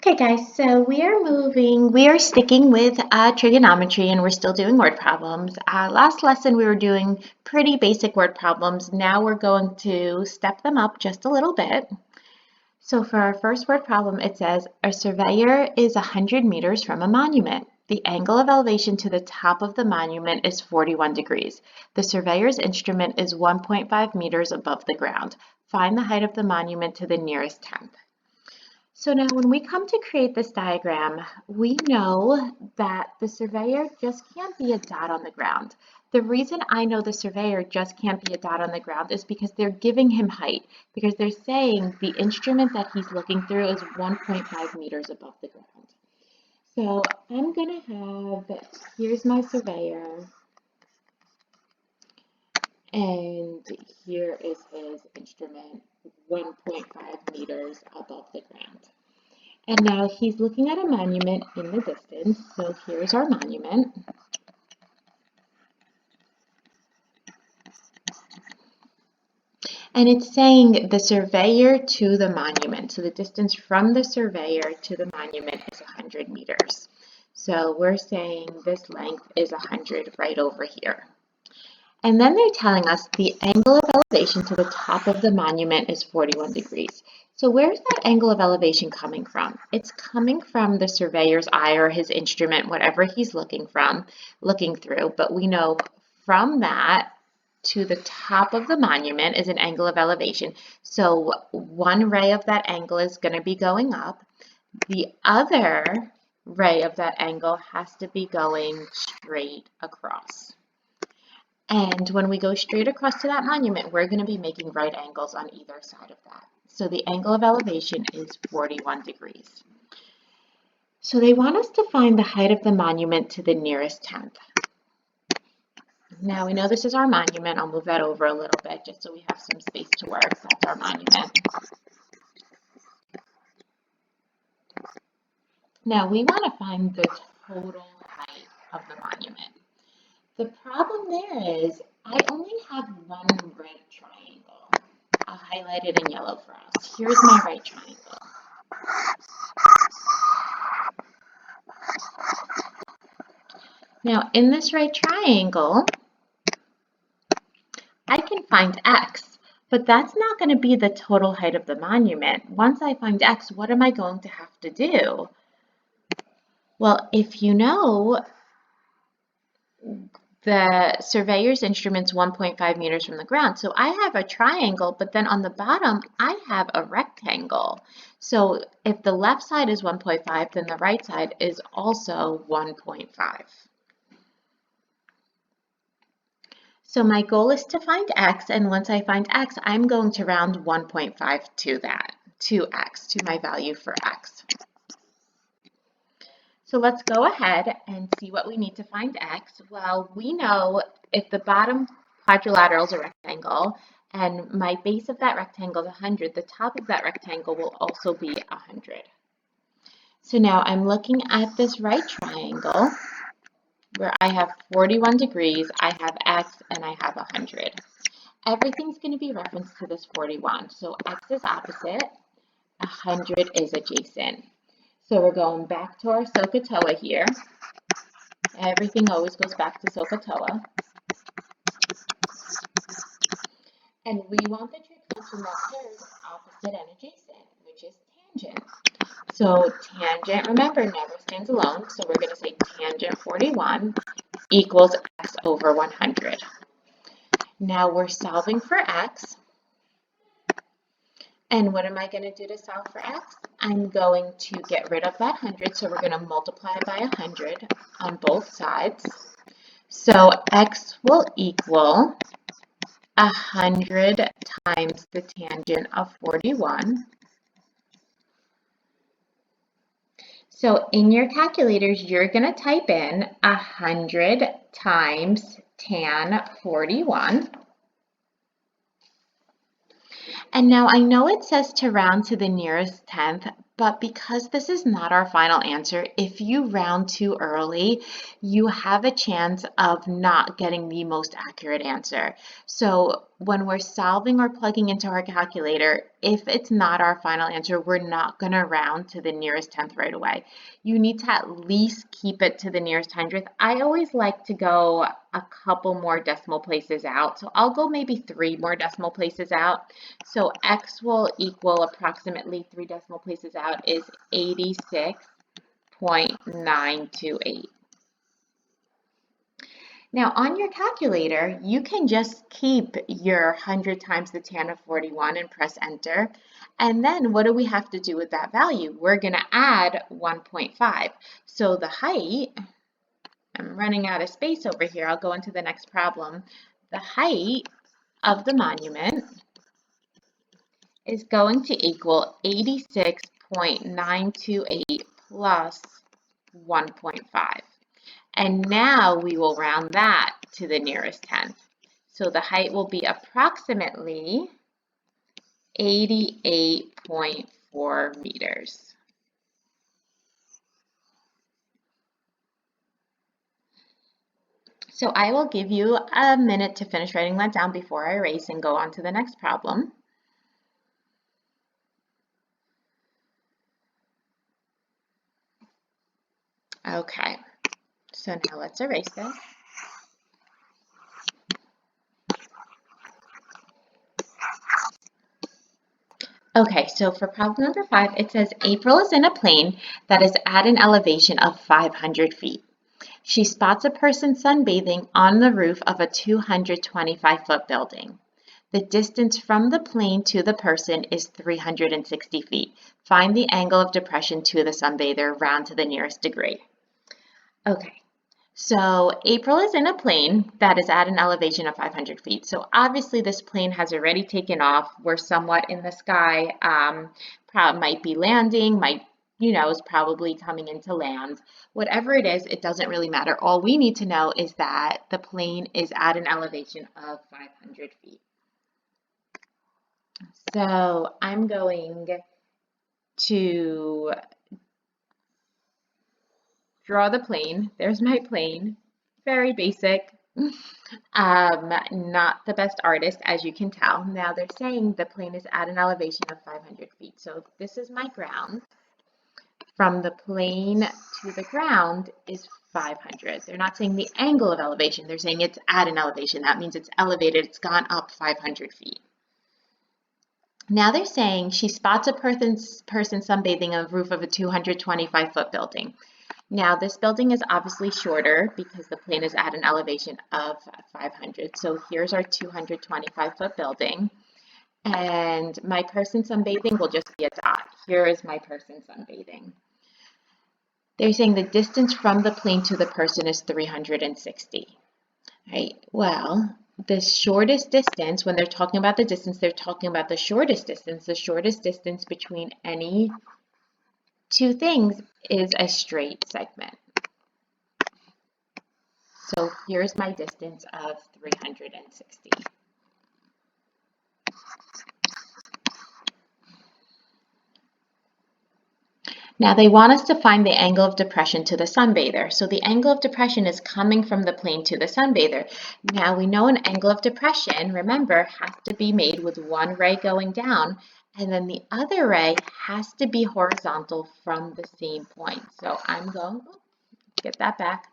Okay guys, so we are sticking with trigonometry and we're still doing word problems. Last lesson we were doing pretty basic word problems. Now we're going to step them up just a little bit. So for our first word problem, it says, a surveyor is 100 meters from a monument. The angle of elevation to the top of the monument is 41 degrees. The surveyor's instrument is 1.5 meters above the ground. Find the height of the monument to the nearest tenth. So now when we come to create this diagram, we know that the surveyor just can't be a dot on the ground. The reason I know the surveyor just can't be a dot on the ground is because they're giving him height, because they're saying the instrument that he's looking through is 1.5 meters above the ground. So I'm going to have, here's my surveyor, and here is his instrument, 1.5 meters above the ground. And now he's looking at a monument in the distance. So here's our monument. And it's saying the surveyor to the monument. So the distance from the surveyor to the monument is 100 meters. So we're saying this length is 100 right over here. And then they're telling us the angle of elevation to the top of the monument is 41 degrees. So where's that angle of elevation coming from? It's coming from the surveyor's eye or his instrument, whatever he's looking through. But we know from that to the top of the monument is an angle of elevation. So one ray of that angle is going to be going up. The other ray of that angle has to be going straight across. And when we go straight across to that monument, we're going to be making right angles on either side of that. So the angle of elevation is 41 degrees. So they want us to find the height of the monument to the nearest tenth. Now we know this is our monument. I'll move that over a little bit just so we have some space to work. That's our monument. Now we want to find the total height of the monument. The problem there is I only have one red triangle. I'll highlight it in yellow for us. Here's my right triangle. Now in this right triangle, I can find x, but that's not going to be the total height of the monument. Once I find x, what am I going to have to do? Well, if you know the surveyor's instrument's 1.5 meters from the ground. So I have a triangle, but then on the bottom, I have a rectangle. So if the left side is 1.5, then the right side is also 1.5. So my goal is to find x, and once I find x, I'm going to round 1.5 to that, to x, to my value for x. So let's go ahead and see what we need to find x. Well, we know if the bottom quadrilateral is a rectangle and my base of that rectangle is 100, the top of that rectangle will also be 100. So now I'm looking at this right triangle where I have 41 degrees, I have x, and I have 100. Everything's going to be referenced to this 41. So x is opposite, 100 is adjacent. So we're going back to our SOHCAHTOA here. Everything always goes back to SOHCAHTOA. And we want the trig function that pairs opposite and adjacent, which is tangent. So tangent, remember, never stands alone. So we're going to say tangent 41 equals x over 100. Now we're solving for x. And what am I going to do to solve for x? I'm going to get rid of that 100, so we're going to multiply by 100 on both sides. So x will equal 100 times the tangent of 41. So in your calculators, you're going to type in 100 times tan 41. And now I know it says to round to the nearest tenth, But because this is not our final answer, if you round too early, you have a chance of not getting the most accurate answer. So when we're solving or plugging into our calculator, if it's not our final answer, we're not going to round to the nearest tenth right away. You need to at least keep it to the nearest hundredth. I always like to go a couple more decimal places out. So I'll go maybe 3 more decimal places out. So x will equal approximately 3 decimal places out is 86.928. Now on your calculator, you can just keep your 100 times the tan of 41 and press enter. And then what do we have to do with that value? We're going to add 1.5. So the height, I'm running out of space over here. I'll go into the next problem. The height of the monument is going to equal 86.928 plus 1.5. And now we will round that to the nearest tenth. So the height will be approximately 88.4 meters. So I will give you a minute to finish writing that down before I erase and go on to the next problem. Okay, so now let's erase this. Okay, so for problem number 5, it says April is in a plane that is at an elevation of 500 feet. She spots a person sunbathing on the roof of a 225-foot building. The distance from the plane to the person is 360 feet. Find the angle of depression to the sunbather, round to the nearest degree. Okay, so April is in a plane that is at an elevation of 500 feet. So obviously this plane has already taken off. We're somewhat in the sky, might be landing, is probably coming into land. Whatever it is, it doesn't really matter. All we need to know is that the plane is at an elevation of 500 feet. So I'm going to draw the plane. There's my plane. Very basic. Not the best artist, as you can tell. Now they're saying the plane is at an elevation of 500 feet. So this is my ground. From the plane to the ground is 500. They're not saying the angle of elevation. They're saying it's at an elevation. That means it's elevated. It's gone up 500 feet. Now they're saying she spots a person sunbathing on the roof of a 225-foot building. Now this building is obviously shorter because the plane is at an elevation of 500. So here's our 225-foot building. And my person sunbathing will just be a dot. Here is my person sunbathing. They're saying the distance from the plane to the person is 360. Right? Well, the shortest distance, when they're talking about the distance, they're talking about the shortest distance. The shortest distance between any two things is a straight segment. So here's my distance of 360. Now they want us to find the angle of depression to the sunbather. So the angle of depression is coming from the plane to the sunbather. Now we know an angle of depression, remember, has to be made with one ray going down, and then the other ray has to be horizontal from the same point. So I'm going, get that back.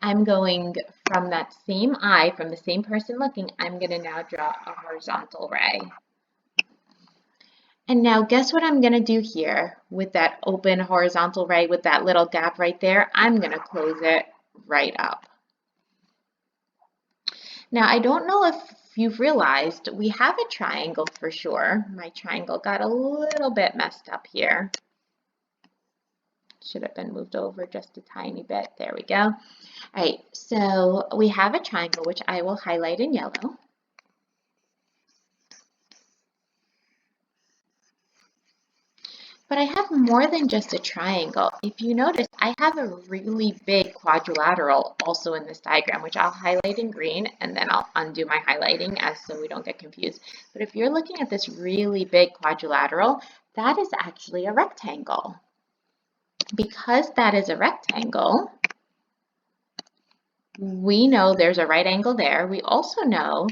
I'm going from that same eye, from the same person looking, I'm going to now draw a horizontal ray. And now guess what I'm going to do here with that open horizontal ray with that little gap right there? I'm going to close it right up. Now I don't know if you've realized we have a triangle for sure. My triangle got a little bit messed up here. Should have been moved over just a tiny bit. There we go. All right, so we have a triangle which I will highlight in yellow. But I have more than just a triangle. If you notice, I have a really big quadrilateral also in this diagram, which I'll highlight in green, and then I'll undo my highlighting so we don't get confused. But if you're looking at this really big quadrilateral, that is actually a rectangle. Because that is a rectangle, we know there's a right angle there. We also know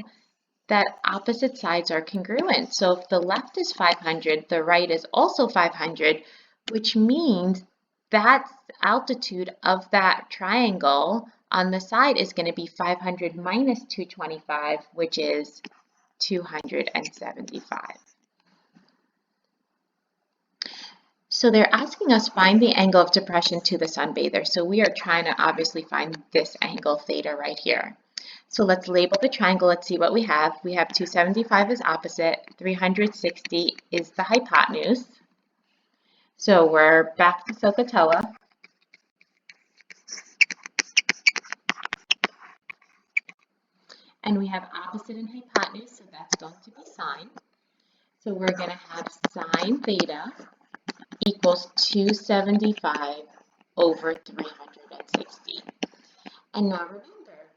that opposite sides are congruent. So if the left is 500, the right is also 500, which means that altitude of that triangle on the side is going to be 500 minus 225, which is 275. So they're asking us find the angle of depression to the sunbather. So we are trying to obviously find this angle theta right here. So let's label the triangle. Let's see what we have. We have 275 is opposite, 360 is the hypotenuse. So we're back to SOHCAHTOA. And we have opposite and hypotenuse, so that's going to be sine. So we're going to have sine theta equals 275 over 360. And now remember,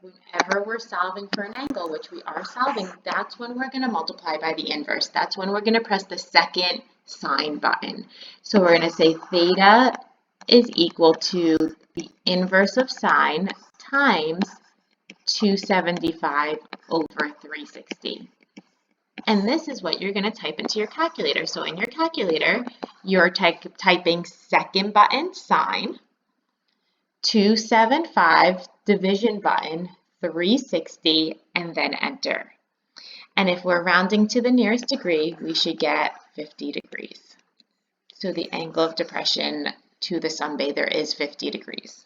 whenever we're solving for an angle, which we are solving, that's when we're going to multiply by the inverse. That's when we're going to press the second sine button. So we're going to say theta is equal to the inverse of sine times 275 over 360. And this is what you're going to type into your calculator. So in your calculator, you're typing second button sine, 275 division button, 360, and then enter. And if we're rounding to the nearest degree, we should get 50 degrees. So the angle of depression to the sunbather is 50 degrees.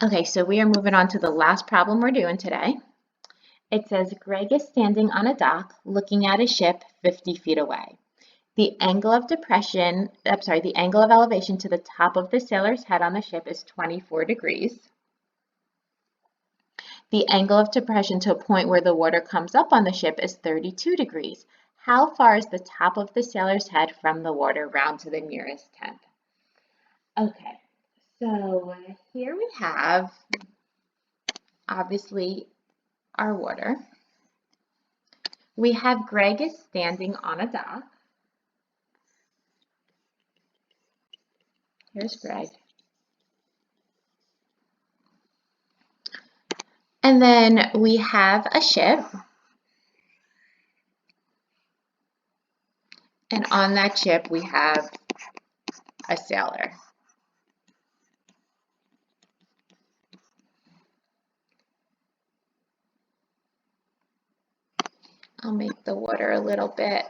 Okay, so we are moving on to the last problem we're doing today. It says Greg is standing on a dock looking at a ship 50 feet away. The angle of the angle of elevation to the top of the sailor's head on the ship is 24 degrees. The angle of depression to a point where the water comes up on the ship is 32 degrees. How far is the top of the sailor's head from the water round to the nearest tenth? Okay, so here we have, obviously, our water. We have Greg is standing on a dock. Here's Greg. And then we have a ship. And on that ship, we have a sailor. I'll make the water a little bit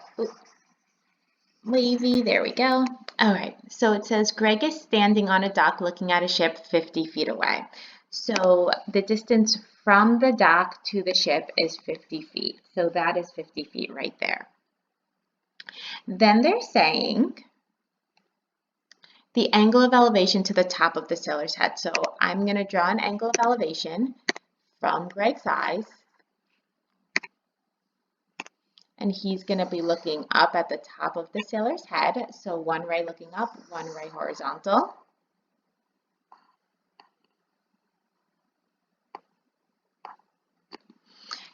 wavy. There we go. All right, so it says Greg is standing on a dock looking at a ship 50 feet away. So the distance from the dock to the ship is 50 feet. So that is 50 feet right there. Then they're saying the angle of elevation to the top of the sailor's head. So I'm going to draw an angle of elevation from Greg's eyes. And he's going to be looking up at the top of the sailor's head. So one ray looking up, one ray horizontal.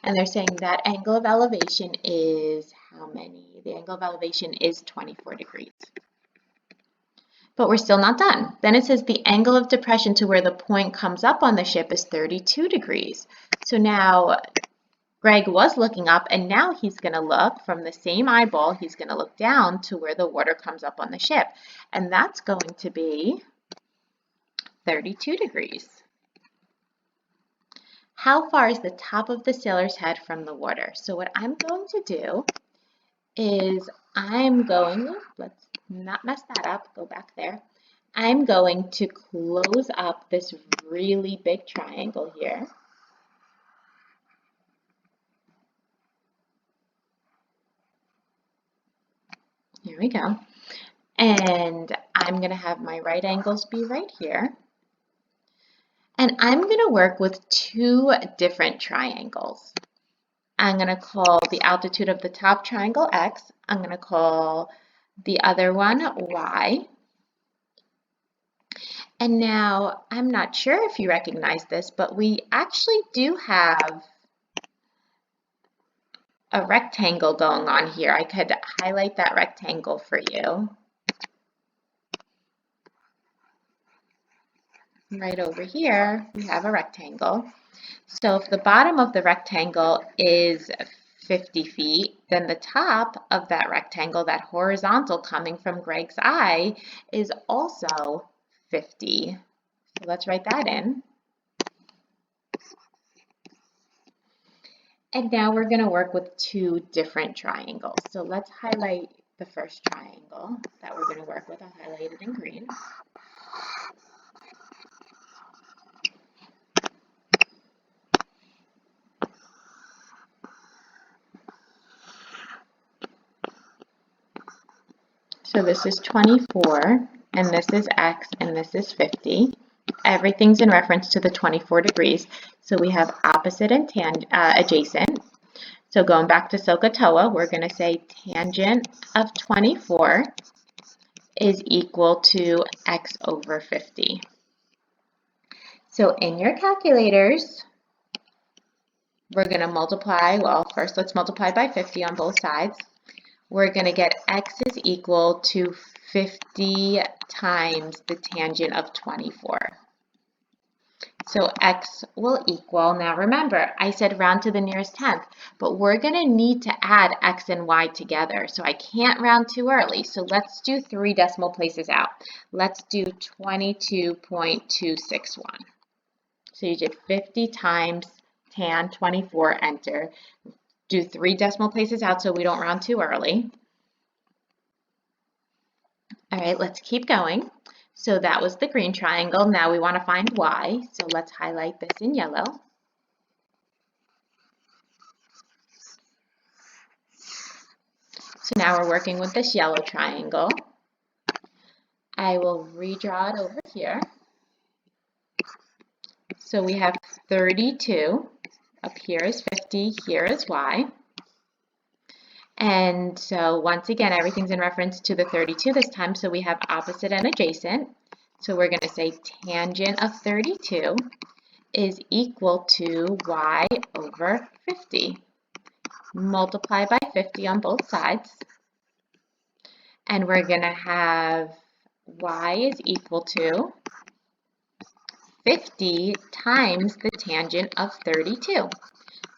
And they're saying that angle of elevation is how many? The angle of elevation is 24 degrees. But we're still not done. Then it says the angle of depression to where the point comes up on the ship is 32 degrees. So now Greg was looking up, and now he's going to look from the same eyeball, he's going to look down to where the water comes up on the ship. And that's going to be 32 degrees. How far is the top of the sailor's head from the water? So what I'm going to do is let's not mess that up, go back there. I'm going to close up this really big triangle here. Here we go. And I'm going to have my right angles be right here. And I'm going to work with two different triangles. I'm going to call the altitude of the top triangle X. I'm going to call the other one Y. And now, I'm not sure if you recognize this, but we actually do have a rectangle going on here. I could highlight that rectangle for you. Right over here, we have a rectangle. So if the bottom of the rectangle is 50 feet, then the top of that rectangle, that horizontal coming from Greg's eye, is also 50. So let's write that in. And now we're going to work with two different triangles. So let's highlight the first triangle that we're going to work with. I'll highlight it in green. So this is 24, and this is x, and this is 50. Everything's in reference to the 24 degrees. So we have opposite and adjacent. So going back to SOHCAHTOA, we're going to say tangent of 24 is equal to x over 50. So in your calculators, we're going to multiply, well, first let's multiply by 50 on both sides. We're going to get x is equal to 50 times the tangent of 24. So x will equal, now remember, I said round to the nearest tenth, but we're going to need to add x and y together. So I can't round too early. So let's do 3 decimal places out. Let's do 22.261. So you did 50 times tan 24, enter. Do 3 decimal places out so we don't round too early. All right, let's keep going. So that was the green triangle. Now we want to find y. So let's highlight this in yellow. So now we're working with this yellow triangle. I will redraw it over here. So we have 32. Up here is 50, here is y. And so once again, everything's in reference to the 32 this time, so we have opposite and adjacent. So we're going to say tangent of 32 is equal to y over 50. Multiply by 50 on both sides. And we're going to have y is equal to 50 times the tangent of 32.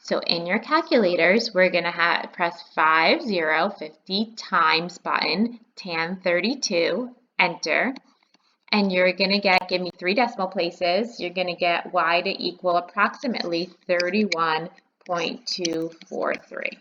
So in your calculators, we're going to press 50 times button, tan 32, enter. And you're going to give me 3 decimal places. You're going to get y to equal approximately 31.243.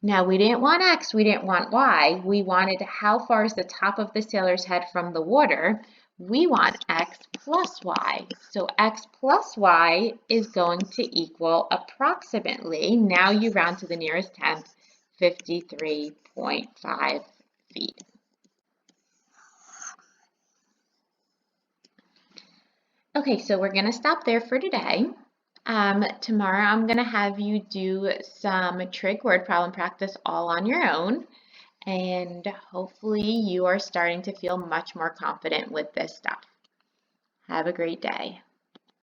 Now we didn't want x, we didn't want y. We wanted how far is the top of the sailor's head from the water. We want x plus y. So x plus y is going to equal approximately, now you round to the nearest tenth, 53.5 feet. Okay, so we're going to stop there for today. Tomorrow I'm going to have you do some trig word problem practice all on your own, and hopefully you are starting to feel much more confident with this stuff. Have a great day.